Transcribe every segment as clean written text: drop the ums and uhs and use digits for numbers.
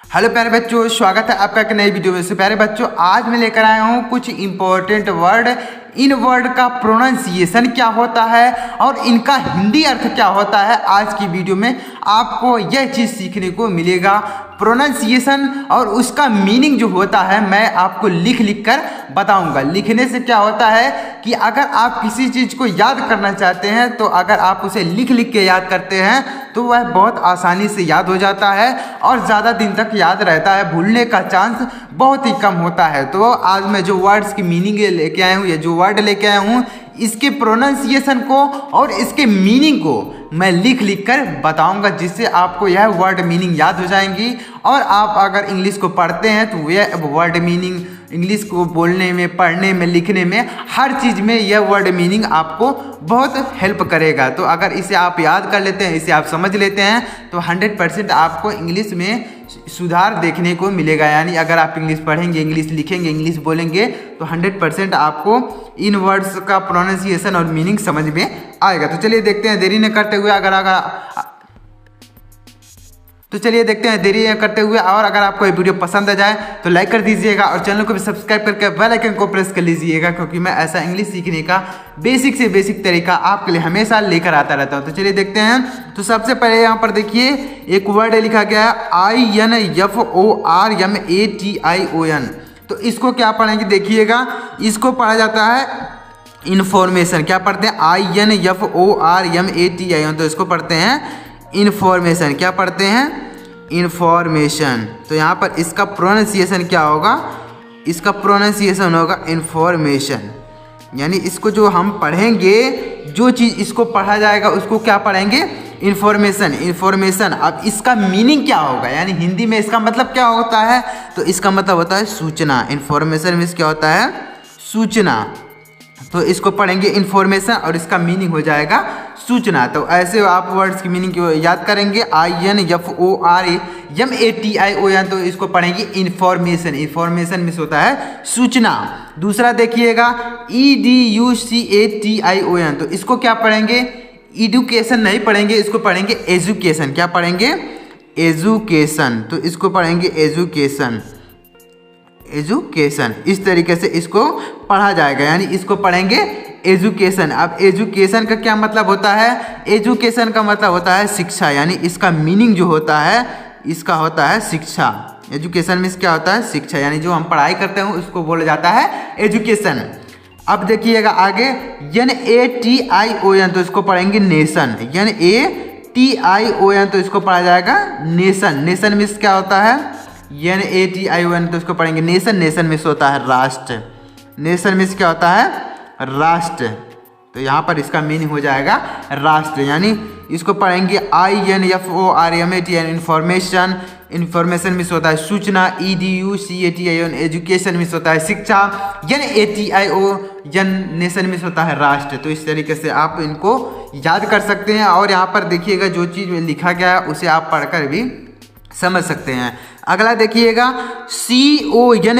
Hello प्यारे बच्चों, स्वागत है आपका एक नई वीडियो में। से प्यारे बच्चों, आज मैं लेकर आया हूँ कुछ इंपॉर्टेंट वर्ड। इन वर्ड का प्रोनाउंसिएशन क्या होता है और इनका हिंदी अर्थ क्या होता है। आज की वीडियो में आपको यह चीज़ सीखने को मिलेगा। प्रोनाउंसिएशन और उसका मीनिंग जो होता है मैं आपको लिख लिख कर बताऊंगा। लिखने से क्या होता है कि अगर आप किसी चीज़ को याद करना चाहते हैं तो अगर आप उसे लिख लिख के याद करते हैं तो वह बहुत आसानी से याद हो जाता है और ज़्यादा दिन तक याद रहता है। भूलने का चांस बहुत ही कम होता है। तो आज मैं जो वर्ड्स की मीनिंग लेके आया हूँ, ये जो वर्ड लेके आया हूँ, इसके प्रोनाउंसिएशन को और इसके मीनिंग को मैं लिख लिख कर बताऊंगा, जिससे आपको यह वर्ड मीनिंग याद हो जाएंगी। और आप अगर इंग्लिश को पढ़ते हैं तो यह वर्ड मीनिंग इंग्लिश को बोलने में, पढ़ने में, लिखने में, हर चीज़ में यह वर्ड मीनिंग आपको बहुत हेल्प करेगा। तो अगर इसे आप याद कर लेते हैं, इसे आप समझ लेते हैं तो 100% आपको इंग्लिश में सुधार देखने को मिलेगा। यानी अगर आप इंग्लिश पढ़ेंगे, इंग्लिश लिखेंगे, इंग्लिश बोलेंगे तो 100% आपको इन वर्ड्स का प्रोनाउंसिएशन और मीनिंग समझ में आएगा। तो चलिए देखते हैं देरी न करते हुए। चलिए देखते हैं देरी न करते हुए। और अगर आपको ये वीडियो पसंद आ जाए तो लाइक कर दीजिएगा और चैनल को भी सब्सक्राइब करके बेल आइकन को प्रेस कर लीजिएगा, क्योंकि मैं ऐसा इंग्लिश सीखने का बेसिक से बेसिक तरीका आपके लिए हमेशा लेकर आता रहता हूँ। तो चलिए देखते हैं। तो सबसे पहले यहाँ पर देखिए एक वर्ड लिखा गया है INFORMATION। तो इसको क्या पढ़ेंगे देखिएगा। इसको पढ़ा जाता है इन्फॉर्मेशन। क्या पढ़ते हैं? INFORMATION। तो इसको पढ़ते हैं इन्फॉर्मेशन। क्या पढ़ते हैं? इन्फॉर्मेशन। तो यहाँ पर इसका प्रोनाउंसिएशन क्या होगा? इसका प्रोनाउंसिएशन होगा इन्फॉर्मेशन। यानी इसको जो हम पढ़ेंगे, जो चीज़ इसको पढ़ा जाएगा उसको क्या पढ़ेंगे? इन्फॉर्मेशन। इन्फॉर्मेशन। अब इसका मीनिंग क्या होगा, यानी हिंदी में इसका मतलब क्या होता है? तो इसका मतलब होता है सूचना। इन्फॉर्मेशन मीन्स क्या होता है? सूचना। तो इसको पढ़ेंगे इन्फॉर्मेशन और इसका मीनिंग हो जाएगा सूचना। तो ऐसे आप वर्ड्स की मीनिंग को याद करेंगे। INFORMATION। तो इसको पढ़ेंगे इन्फॉर्मेशन। इन्फॉर्मेशन मीन्स होता है सूचना। दूसरा देखिएगा EDUCATION। तो इसको क्या पढ़ेंगे? एडुकेशन नहीं पढ़ेंगे, इसको पढ़ेंगे एजुकेशन। क्या पढ़ेंगे? एजुकेशन। तो इसको पढ़ेंगे एजुकेशन। एजुकेशन। इस तरीके से इसको पढ़ा जाएगा, यानी इसको पढ़ेंगे एजुकेशन। अब एजुकेशन का क्या मतलब होता है? एजुकेशन का मतलब होता है शिक्षा। यानी इसका मीनिंग जो होता है, इसका होता है शिक्षा। एजुकेशन मीन्स क्या होता है? शिक्षा। यानी जो हम पढ़ाई करते हैं उसको बोला जाता है एजुकेशन। अब देखिएगा आगे NATION। तो इसको पढ़ेंगे नेशन। NATION। तो इसको पढ़ा जाएगा नेशन। नेशन मीन्स क्या होता है? NATION। तो इसको पढ़ेंगे नेशन। नेशन मीन्स होता है राष्ट्र। नेशन मीन्स क्या होता है? राष्ट्र। तो यहाँ पर इसका मीनिंग हो जाएगा राष्ट्र। यानी इसको पढ़ेंगे INFORMATION। इन्फॉर्मेशन। इन्फॉर्मेशन मीन्स होता है सूचना। EDUCATION। एजुकेशन मीन्स होता है शिक्षा। NATION। नेशन मीन्स होता है राष्ट्र। तो इस तरीके से आप इनको याद कर सकते हैं। और यहाँ पर देखिएगा जो चीज़ लिखा गया है उसे आप पढ़कर भी समझ सकते हैं। अगला देखिएगा CONVERSATION।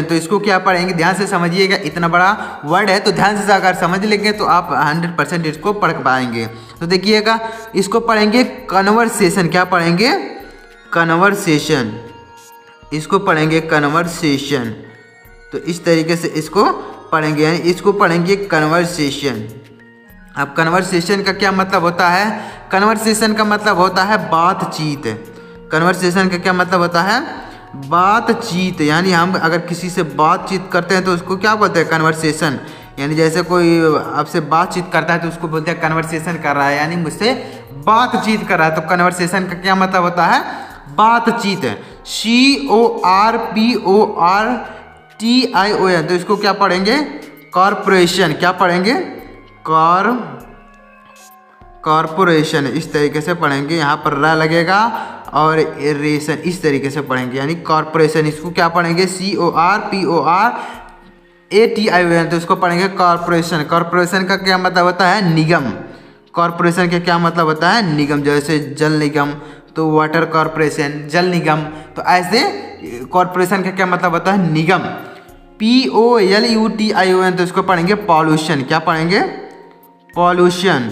तो इसको क्या पढ़ेंगे? ध्यान से समझिएगा, इतना बड़ा वर्ड है तो ध्यान से अगर समझ लेंगे तो आप 100% इसको पढ़ पाएंगे। तो देखिएगा इसको पढ़ेंगे कन्वर्सेशन। क्या पढ़ेंगे? कन्वर्सेशन। इसको पढ़ेंगे कन्वर्सेशन। तो इस तरीके से इसको पढ़ेंगे, यानी इसको पढ़ेंगे कन्वर्सेशन। अब कन्वर्सेशन का क्या मतलब होता है? कन्वर्सेशन का मतलब होता है बातचीत। कन्वर्सेशन का क्या मतलब होता है? बातचीत। यानी हम अगर किसी से बातचीत करते हैं तो उसको क्या बोलते हैं? कन्वर्सेशन। यानी जैसे कोई आपसे बातचीत करता है तो उसको बोलते हैं कन्वर्सेशन कर रहा है, यानी मुझसे बातचीत कर रहा है। तो कन्वर्सेशन का क्या मतलब होता है? बातचीत। CORPORATION। तो इसको क्या पढ़ेंगे? कॉर्पोरेशन। क्या पढ़ेंगे? कॉर्पोरेशन। इस तरीके से पढ़ेंगे। यहाँ पर र लगेगा और रेशन इस तरीके से पढ़ेंगे, यानी कॉर्पोरेशन। इसको क्या पढ़ेंगे? CORPORATION। तो इसको पढ़ेंगे कॉर्पोरेशन। कॉर्पोरेशन का क्या मतलब होता है? निगम। कॉर्पोरेशन का क्या मतलब होता है? निगम। जैसे जल निगम तो वाटर कॉर्पोरेशन, जल निगम। तो ऐसे कॉर्पोरेशन का क्या मतलब होता है? निगम। POLUTION। तो इसको पढ़ेंगे पॉल्यूशन। क्या पढ़ेंगे? पॉल्यूशन।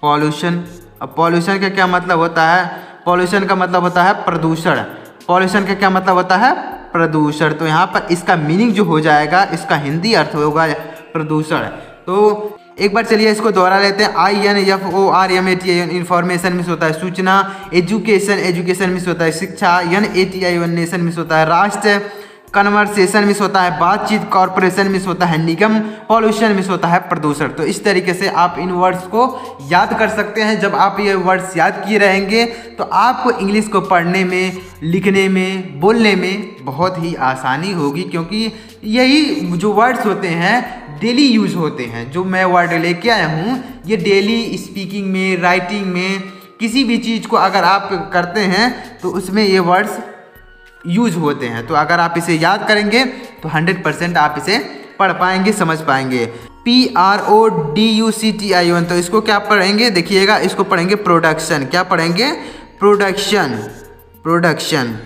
पॉल्यूशन। अब पॉल्यूशन का क्या मतलब होता है? पॉल्यूशन का मतलब होता है प्रदूषण। पॉल्यूशन का क्या मतलब होता है? प्रदूषण। तो यहाँ पर इसका मीनिंग जो हो जाएगा, इसका हिंदी अर्थ होगा प्रदूषण। तो एक बार चलिए इसको दोहरा लेते हैं। INFORMATION इन्फॉर्मेशन मिस होता है सूचना, एजुकेशन मिस होता है शिक्षा, NATION नेशन मिस होता है राष्ट्र, कन्वर्सेशन मिस होता है बातचीत, कॉर्पोरेशन मिस होता है निगम, पॉल्यूशन मिस होता है प्रदूषण। तो इस तरीके से आप इन वर्ड्स को याद कर सकते हैं। जब आप ये वर्ड्स याद किए रहेंगे तो आपको इंग्लिश को पढ़ने में, लिखने में, बोलने में बहुत ही आसानी होगी, क्योंकि यही जो वर्ड्स होते हैं डेली यूज होते हैं। जो मैं वर्ड लेके आया हूँ ये डेली स्पीकिंग में, राइटिंग में, किसी भी चीज़ को अगर आप करते हैं तो उसमें ये वर्ड्स यूज होते हैं। तो अगर आप इसे याद करेंगे तो 100% आप इसे पढ़ पाएंगे, समझ पाएंगे। PRODUCTION, तो इसको क्या पढ़ेंगे? देखिएगा, इसको पढ़ेंगे प्रोडक्शन। क्या पढ़ेंगे? प्रोडक्शन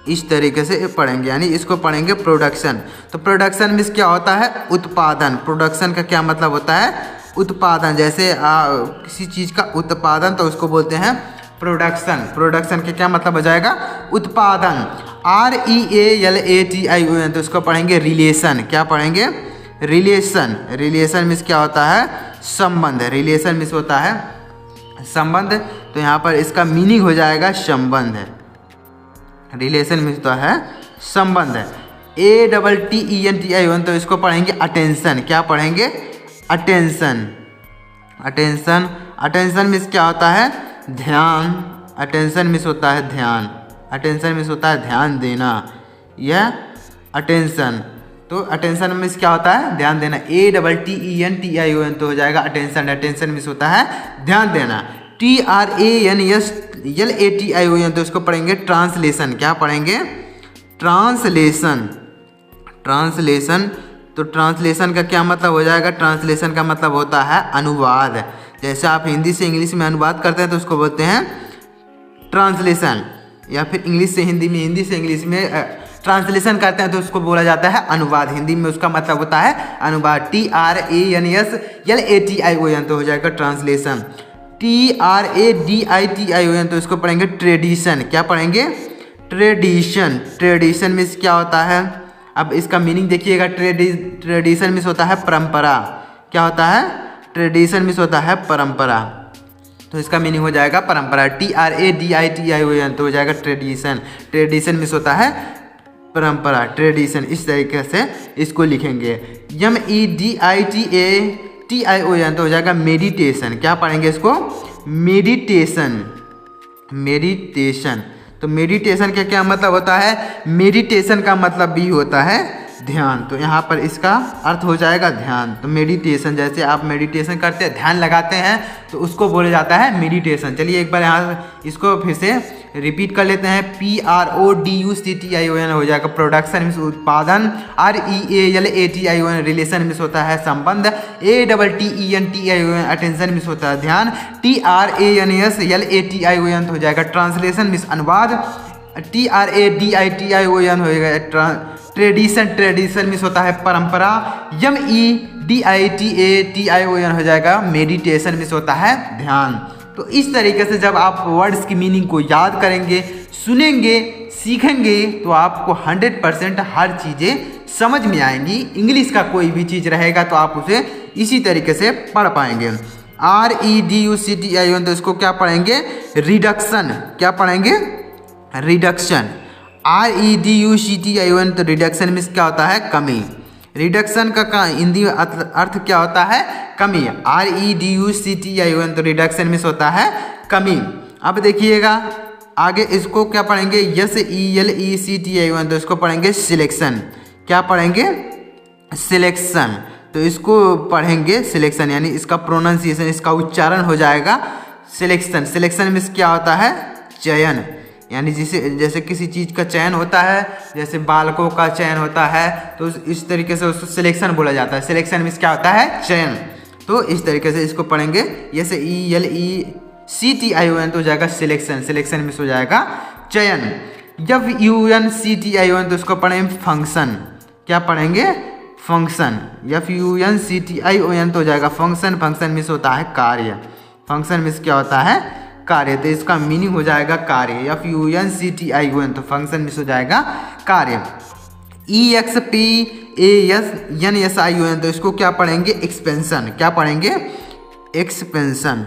इस तरीके से पढ़ेंगे, यानी इसको पढ़ेंगे प्रोडक्शन। तो प्रोडक्शन मीन्स क्या होता है? उत्पादन। प्रोडक्शन का क्या मतलब होता है? उत्पादन। जैसे किसी चीज़ का उत्पादन तो उसको बोलते हैं प्रोडक्शन। प्रोडक्शन के क्या मतलब हो जाएगा? उत्पादन। REALATION, तो इसको पढ़ेंगे रिलेशन। क्या पढ़ेंगे? रिलेशन मीन्स क्या होता है? संबंध। रिलेशन मीन्स होता है संबंध। तो यहाँ पर इसका मीनिंग हो जाएगा संबंध। रिलेशन मीन्स होता है संबंध। ATTENTION, तो इसको पढ़ेंगे अटेंशन। क्या पढ़ेंगे? अटेंशन मीन्स क्या होता है? ध्यान। अटेंशन मिस होता है ध्यान। अटेंशन मिस होता है ध्यान देना, यह अटेंशन। तो अटेंशन मिस क्या होता है? ध्यान देना। ATTENTION, तो हो जाएगा अटेंशन। अटेंशन मिस होता है ध्यान देना। TRANSLATION, तो इसको पढ़ेंगे ट्रांसलेशन। क्या पढ़ेंगे? ट्रांसलेशन। तो ट्रांसलेशन का क्या मतलब हो जाएगा? ट्रांसलेशन का मतलब होता है अनुवाद। जैसे आप हिंदी से इंग्लिश में अनुवाद करते हैं तो उसको बोलते हैं ट्रांसलेशन, या फिर इंग्लिश से हिंदी में, हिंदी से इंग्लिश में ट्रांसलेशन करते हैं तो उसको बोला जाता है अनुवाद। हिंदी में उसका मतलब होता है अनुवाद। TRANSLATION, तो हो जाएगा ट्रांसलेशन। TRADITION, तो इसको पढ़ेंगे ट्रेडिशन। क्या पढ़ेंगे? ट्रेडिशन मीन्स क्या होता है? अब इसका मीनिंग देखिएगा। ट्रेडिशन मीन्स होता है परंपरा। क्या होता है? ट्रेडिशन मीन्स होता है परंपरा। तो इसका मीनिंग हो जाएगा परंपरा। TRADITION, तो हो जाएगा ट्रेडिशन। ट्रेडिशन मीन्स होता है परंपरा, ट्रेडिशन। इस तरीके से इसको लिखेंगे। MEDITATION, तो हो जाएगा मेडिटेशन। क्या पढ़ेंगे इसको? मेडिटेशन। तो मेडिटेशन का क्या मतलब होता है? मेडिटेशन का मतलब भी होता है ध्यान। तो यहाँ पर इसका अर्थ हो जाएगा ध्यान। तो मेडिटेशन, जैसे आप मेडिटेशन करते हैं, ध्यान लगाते हैं, तो उसको बोला जाता है मेडिटेशन। चलिए एक बार यहाँ इसको फिर से रिपीट कर लेते हैं। PRODUCTION हो जाएगा प्रोडक्शन मीन्स उत्पादन। REALATION रिलेशन मीन्स होता है संबंध। ATTENTION अटेंशन मीन्स होता है ध्यान। TRANSLATION तो हो जाएगा ट्रांसलेशन मीन्स अनुवाद। TRADITION होगा ट्रेडिशन मीन्स होता है परंपरा। MEDITATION हो जाएगा मेडिटेशन मीन्स होता है ध्यान। तो इस तरीके से जब आप वर्ड्स की मीनिंग को याद करेंगे, सुनेंगे, सीखेंगे, तो आपको 100% हर चीज़ें समझ में आएंगी। इंग्लिश का कोई भी चीज़ रहेगा तो आप उसे इसी तरीके से पढ़ पाएंगे। REDUCTION, तो इसको क्या पढ़ेंगे? रिडक्शन। क्या पढ़ेंगे? रिडक्शन। REDUCTION, तो रिडक्शन मीन्स क्या होता है? कमी। रिडक्शन का हिंदी अर्थ क्या होता है? कमी। REDUCTION, तो रिडक्शन मीन्स होता है कमी। अब देखिएगा आगे इसको क्या पढ़ेंगे? SELECTION, तो इसको पढ़ेंगे सिलेक्शन। क्या पढ़ेंगे? सिलेक्शन। तो इसको पढ़ेंगे सिलेक्शन, यानी इसका प्रोनाउंसिएशन, इसका उच्चारण हो जाएगा सिलेक्शन। सिलेक्शन मीन्स क्या होता है? चयन। यानी जैसे किसी चीज़ का चयन होता है, जैसे बालकों का चयन होता है, तो इस तरीके से उसको सिलेक्शन बोला जाता है। सिलेक्शन मीन्स क्या होता है? चयन। तो इस तरीके से इसको पढ़ेंगे। जैसे ELECTION, तो हो जाएगा सिलेक्शन। सिलेक्शन मीन्स हो जाएगा चयन। FUNCTION, तो इसको पढ़ेंगे फंक्शन। क्या पढ़ेंगे? फंक्शन। FUNCTION, तो हो जाएगा फंक्शन। फंक्शन मीन्स होता है कार्य। फंक्शन मीन्स क्या होता है? कार्य, तो इसका मीनिंग हो जाएगा कार्य। FUNCTION तो फंक्शन मिस हो जाएगा कार्य। EXPANSION तो इसको क्या पढ़ेंगे? एक्सपेंशन। क्या पढ़ेंगे? एक्सपेंशन।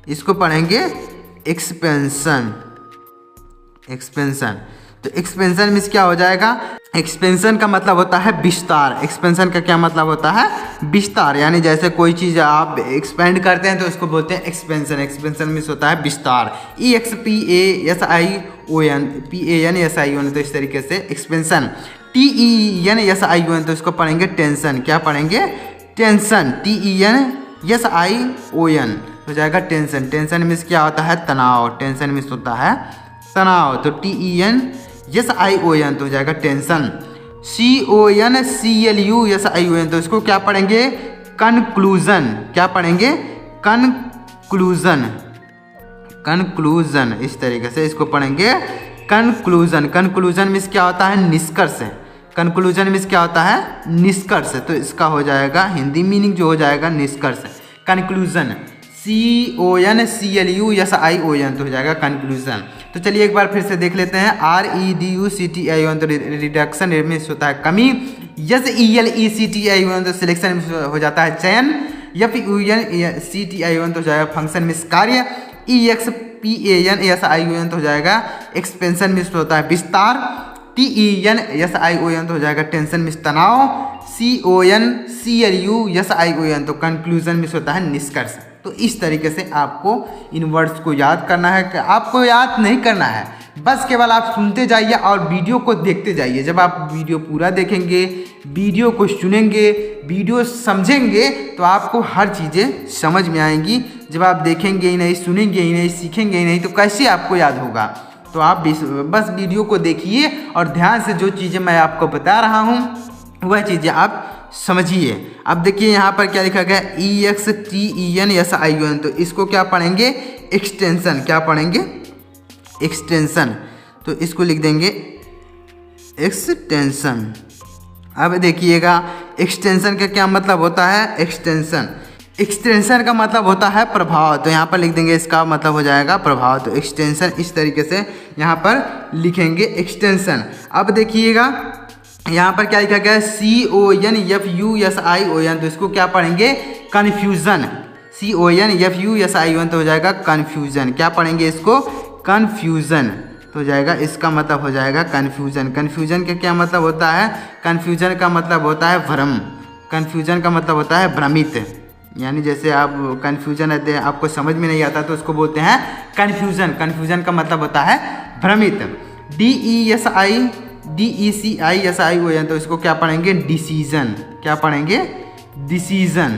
इसको पढ़ेंगे एक्सपेंशन। एक्सपेंशन तो एक्सपेंशन मीन्स क्या हो जाएगा? एक्सपेंशन का मतलब होता है विस्तार। एक्सपेंशन का क्या मतलब होता है? विस्तार। यानी जैसे कोई चीज़ आप एक्सपेंड करते हैं तो इसको बोलते हैं एक्सपेंशन। एक्सपेंशन मीन्स होता है विस्तार। EXPASION तो इस तरीके से एक्सपेंशन। TENSION तो इसको पढ़ेंगे टेंशन। क्या पढ़ेंगे? टेंशन। TENSION हो जाएगा टेंशन। टेंशन मीन्स क्या होता है? तनाव। टेंशन मीन्स होता है तनाव। तो TENSION तो हो जाएगा टेंशन। CONCLUSION तो इसको क्या पढ़ेंगे? कंक्लूजन। क्या पढ़ेंगे? कंक्लूजन। कंक्लूजन इस तरीके से इसको पढ़ेंगे कंक्लूजन। कंक्लूजन मीन्स क्या होता है? निष्कर्ष। कंक्लूजन मीन्स क्या होता है? निष्कर्ष। तो इसका हो जाएगा हिंदी मीनिंग जो हो जाएगा निष्कर्ष। कंक्लूजन। CONCLUSION तो हो जाएगा कंक्लूजन। तो चलिए एक बार फिर से देख लेते हैं। REDUCTION तो रिडक्शन मीन्स होता है कमी। SELECTION तो सिलेक्शन हो जाता है चयन। FUNCTION तो हो जाएगा फंक्शन मीन्स कार्य। EXPANSION तो हो जाएगा एक्सपेंशन मीन्स होता है विस्तार। TENSION तो हो जाएगा टेंशन मीन्स तनाव। CONCLUSION तो कंक्लूजन मीन्स होता है निष्कर्ष। तो इस तरीके से आपको इन वर्ड्स को याद करना है। आपको याद नहीं करना है, बस केवल आप सुनते जाइए और वीडियो को देखते जाइए। जब आप वीडियो पूरा देखेंगे, वीडियो को सुनेंगे, वीडियो समझेंगे तो आपको हर चीज़ें समझ में आएंगी। जब आप देखेंगे ही नहीं, सुनेंगे ही नहीं, सीखेंगे ही नहीं तो कैसे आपको याद होगा? तो आप बस वीडियो को देखिए और ध्यान से जो चीज़ें मैं आपको बता रहा हूँ वह चीज़ें आप समझिए। अब देखिए यहाँ पर क्या लिखा गया? EXTENSION तो इसको क्या पढ़ेंगे? एक्सटेंशन। क्या पढ़ेंगे? एक्सटेंशन। तो इसको लिख देंगे एक्सटेंशन। अब देखिएगा एक्सटेंशन का क्या मतलब होता है? एक्सटेंशन। एक्सटेंशन का मतलब होता है प्रभाव। तो यहाँ पर लिख देंगे इसका मतलब हो जाएगा प्रभाव। तो एक्सटेंशन इस तरीके से यहाँ पर लिखेंगे एक्सटेंशन। अब देखिएगा यहाँ पर क्या लिखा गया है? CONFUSION तो इसको क्या पढ़ेंगे? कन्फ्यूज़न। CONFUSION तो हो जाएगा कन्फ्यूज़न। क्या पढ़ेंगे इसको? कन्फ्यूज़न तो हो जाएगा। इसका मतलब हो जाएगा कन्फ्यूज़न। कन्फ्यूज़न का क्या मतलब होता है? कन्फ्यूज़न का मतलब होता है भ्रम। कन्फ्यूज़न का मतलब होता है भ्रमित। यानी जैसे आप कन्फ्यूज़न रहते हैं, आपको समझ में नहीं आता तो उसको बोलते हैं कन्फ्यूज़न। कन्फ्यूज़न का मतलब होता है भ्रमित। DECISION तो इसको क्या पढ़ेंगे? डिसीजन। क्या पढ़ेंगे? डिसीजन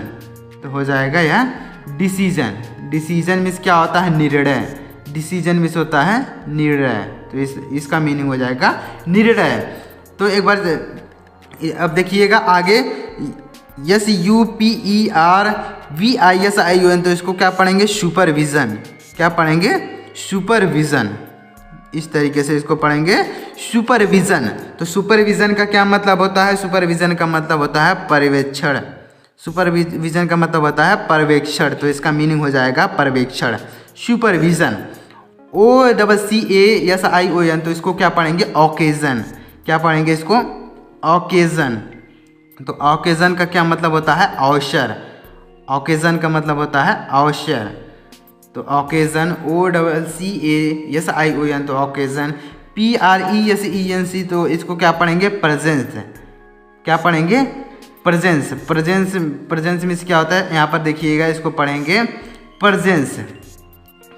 तो हो जाएगा यह डिसीजन। डिसीजन मीन्स क्या होता है? निर्णय। डिसीजन मीन्स होता है निर्णय। तो इसका मीनिंग हो जाएगा निर्णय। तो एक बार अब देखिएगा आगे SUPERVISION तो इसको क्या पढ़ेंगे? सुपरविज़न। क्या पढ़ेंगे? सुपरविज़न। इस तरीके से इसको पढ़ेंगे सुपरविज़न। तो सुपरविज़न का क्या मतलब होता है? सुपरविज़न का मतलब होता है पर्यवेक्षण। सुपरविज़न का मतलब होता है पर्यवेक्षण। तो इसका मीनिंग हो जाएगा पर्यवेक्षण। सुपरविज़न। OCCASION तो इसको क्या पढ़ेंगे? ऑकेज़न। क्या पढ़ेंगे इसको? ऑकेज़न। तो ऑकेज़न का क्या मतलब होता है? अवसर। ऑकेज़न का मतलब होता है अवसर। तो ऑकेज़न OCCASION तो ऑकेज़न। PRESENC तो इसको क्या पढ़ेंगे? प्रेजेंस। क्या पढ़ेंगे? प्रेजेंस। प्रेजेंस मीन्स क्या होता है? यहाँ पर देखिएगा इसको पढ़ेंगे प्रेजेंस।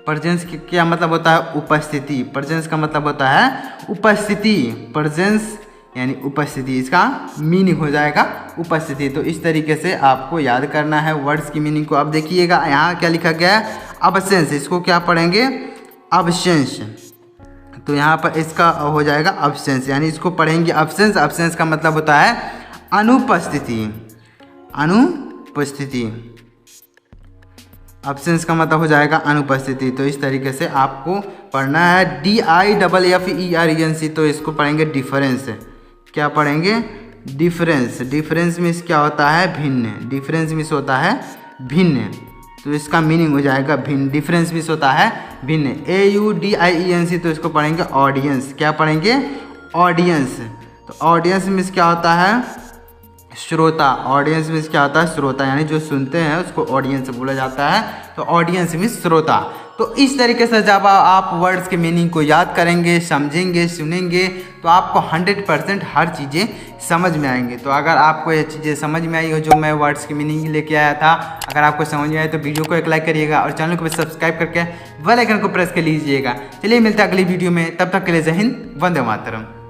प्रेजेंस क्या मतलब होता है? उपस्थिति। प्रेजेंस का मतलब होता है उपस्थिति। प्रेजेंस यानी उपस्थिति, इसका मीनिंग हो जाएगा उपस्थिति। तो इस तरीके से आपको याद करना है वर्ड्स की मीनिंग को। अब देखिएगा यहाँ क्या लिखा गया है? अब्सेंस। इसको क्या पढ़ेंगे? अब्सेंस। तो यहाँ पर इसका हो जाएगा अब्सेंस, यानी इसको पढ़ेंगे अब्सेंस। अब्सेंस का मतलब होता है अनुपस्थिति। अनुपस्थिति। अब्सेंस का मतलब हो जाएगा अनुपस्थिति। तो इस तरीके से आपको पढ़ना है। DIFFERENC तो इसको पढ़ेंगे डिफरेंस। क्या पढ़ेंगे? डिफरेंस। डिफरेंस मीन्स क्या होता है? भिन्न। डिफरेंस मीन्स होता है भिन्न। तो इसका मीनिंग हो जाएगा भिन्न। डिफरेंस मीन्स होता है भिन्न। AUDIENC तो इसको पढ़ेंगे ऑडियंस। क्या पढ़ेंगे? ऑडियंस। तो ऑडियंस मीन्स क्या होता है? श्रोता। ऑडियंस मीन्स क्या होता है? श्रोता, यानी जो सुनते हैं उसको ऑडियंस बोला जाता है। तो ऑडियंस मीन्स श्रोता। तो इस तरीके से जब आप वर्ड्स के मीनिंग को याद करेंगे, समझेंगे, सुनेंगे, तो आपको 100% हर चीज़ें समझ में आएंगे। तो अगर आपको ये चीज़ें समझ में आई हो जो मैं वर्ड्स की मीनिंग लेके आया था, अगर आपको समझ में आए तो वीडियो को एक लाइक करिएगा और चैनल को भी सब्सक्राइब करके बेल आइकन को प्रेस कर लीजिएगा। चलिए मिलते हैं अगली वीडियो में, तब तक के लिए जय हिंद, वंदे मातरम।